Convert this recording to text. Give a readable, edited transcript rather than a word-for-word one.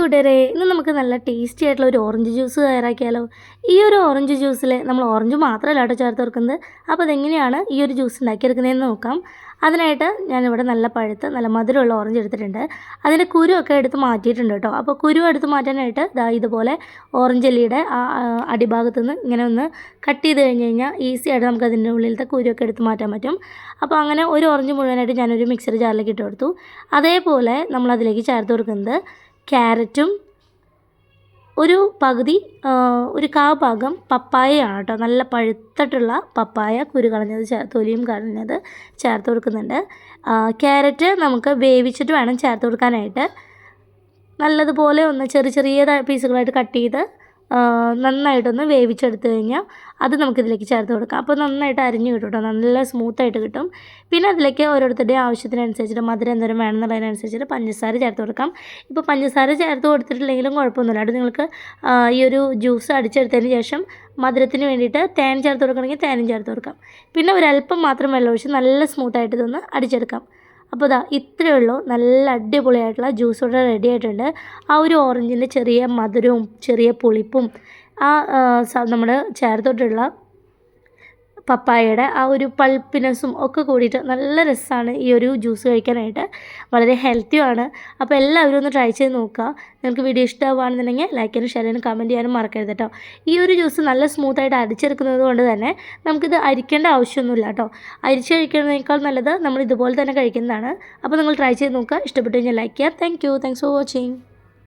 കൂട്ടുകാരെ, ഇന്ന് നമുക്ക് നല്ല ടേസ്റ്റി ആയിട്ടുള്ള ഒരു ഓറഞ്ച് ജ്യൂസ് തയ്യാറാക്കിയാലോ. ഈ ഒരു ഓറഞ്ച് ജ്യൂസിൽ നമ്മൾ ഓറഞ്ച് മാത്രമല്ല കേട്ടോ ചേർത്ത് കൊടുക്കുന്നത്. അപ്പോൾ അതെങ്ങനെയാണ് ഈ ഒരു ജ്യൂസ് ഉണ്ടാക്കിയെടുക്കുന്നതെന്ന് നോക്കാം. അതിനായിട്ട് ഞാനിവിടെ നല്ല പഴുത്ത് നല്ല മധുരമുള്ള ഓറഞ്ച് എടുത്തിട്ടുണ്ട്. അതിൻ്റെ കുരുവൊക്കെ എടുത്ത് മാറ്റിയിട്ടുണ്ട് കേട്ടോ. അപ്പോൾ കുരു എടുത്ത് മാറ്റാനായിട്ട് ഇതുപോലെ ഓറഞ്ച് എല്ലിയുടെ അടിഭാഗത്തു നിന്ന് ഇങ്ങനെ ഒന്ന് കട്ട് ചെയ്ത് കഴിഞ്ഞ് കഴിഞ്ഞാൽ ഈസി ആയിട്ട് നമുക്ക് അതിൻ്റെ ഉള്ളിലത്തെ കുരുവൊക്കെ എടുത്ത് മാറ്റാൻ പറ്റും. അപ്പോൾ അങ്ങനെ ഒരു ഓറഞ്ച് മുഴുവനായിട്ട് ഞാനൊരു മിക്സർ ജാറിലേക്ക് ഇട്ട് കൊടുത്തു. അതേപോലെ നമ്മളതിലേക്ക് ചേർത്ത് കൊടുക്കുന്നത് ക്യാരറ്റും ഒരു പകുതി ഒരു ഭാഗം പപ്പായയാണ് കേട്ടോ. നല്ല പഴുത്തിട്ടുള്ള പപ്പായ, കുരു കളഞ്ഞത് തൊലിയും കളഞ്ഞത് ചേർത്ത് കൊടുക്കുന്നുണ്ട്. ക്യാരറ്റ് നമുക്ക് വേവിച്ചിട്ട് വേണം ചേർത്ത് കൊടുക്കാനായിട്ട്. നല്ലതുപോലെ ഒന്ന് ചെറിയ പീസുകളായിട്ട് കട്ട് ചെയ്ത് നന്നായിട്ടൊന്ന് വേവിച്ചെടുത്ത് കഴിഞ്ഞാൽ അത് നമുക്കിതിലേക്ക് ചേർത്ത് കൊടുക്കാം. അപ്പോൾ നന്നായിട്ട് അരിഞ്ഞ് കിട്ടും കേട്ടോ, നല്ല സ്മൂത്തായിട്ട് കിട്ടും. പിന്നെ അതിലേക്ക് ഓരോരുത്തരുടെയും ആവശ്യത്തിനനുസരിച്ചിട്ട് മധുരം എന്തോരം വേണമെന്നുള്ളതിനനുസരിച്ചിട്ട് പഞ്ചസാര ചേർത്ത് കൊടുക്കാം. ഇപ്പോൾ പഞ്ചസാര ചേർത്ത് കൊടുത്തിട്ടില്ലെങ്കിലും കുഴപ്പമൊന്നുമില്ല. അത് നിങ്ങൾക്ക് ഈ ഒരു ജ്യൂസ് അടിച്ചെടുത്തതിന് ശേഷം മധുരത്തിന് വേണ്ടിയിട്ട് തേൻ ചേർത്ത് കൊടുക്കണമെങ്കിൽ തേനും ചേർത്ത് കൊടുക്കാം. പിന്നെ ഒരല്പം മാത്രം വെള്ളം ഒഴിച്ച് നല്ല സ്മൂത്തായിട്ട് ഇതൊന്ന് അടിച്ചെടുക്കാം. അപ്പോൾ ഇത്രയേ ഉള്ളൂ. നല്ല അടിപൊളിയായിട്ടുള്ള ജ്യൂസ് ഇവിടെ റെഡി ആയിട്ടുണ്ട്. ആ ഒരു ഓറഞ്ചിൻ്റെ ചെറിയ മധുരവും ചെറിയ പുളിപ്പും നമ്മൾ ചേർത്തിട്ടുള്ള പപ്പായയുടെ ആ ഒരു പൾപ്പിനെസ്സും ഒക്കെ കൂടിയിട്ട് നല്ല രസമാണ് ഈ ഒരു ജ്യൂസ് കഴിക്കാനായിട്ട്. വളരെ ഹെൽത്തിയുമാണ്. അപ്പോൾ എല്ലാവരും ഒന്ന് ട്രൈ ചെയ്ത് നോക്കുക. നിങ്ങൾക്ക് വീഡിയോ ഇഷ്ടമാവുകയാണെന്നുണ്ടെങ്കിൽ ലൈക്ക് ചെയ്യാനും ഷെയർ ചെയ്യാനും കമൻറ്റ് ചെയ്യാനും മറക്കരുത് കേട്ടോ. ഈ ഒരു ജ്യൂസ് നല്ല സ്മൂത്തായിട്ട് അരിച്ചെടുക്കുന്നത് കൊണ്ട് തന്നെ നമുക്കിത് അരിക്കേണ്ട ആവശ്യമൊന്നുമില്ല കേട്ടോ. അരിച്ച് കഴിക്കുന്നതിനേക്കാൾ നല്ലത് നമ്മൾ ഇതുപോലെ തന്നെ കഴിക്കുന്നതാണ്. അപ്പോൾ നിങ്ങൾ ട്രൈ ചെയ്ത് നോക്കുക. ഇഷ്ടപ്പെട്ടു കഴിഞ്ഞാൽ ലൈക്ക് ചെയ്യുക. Thanks for watching.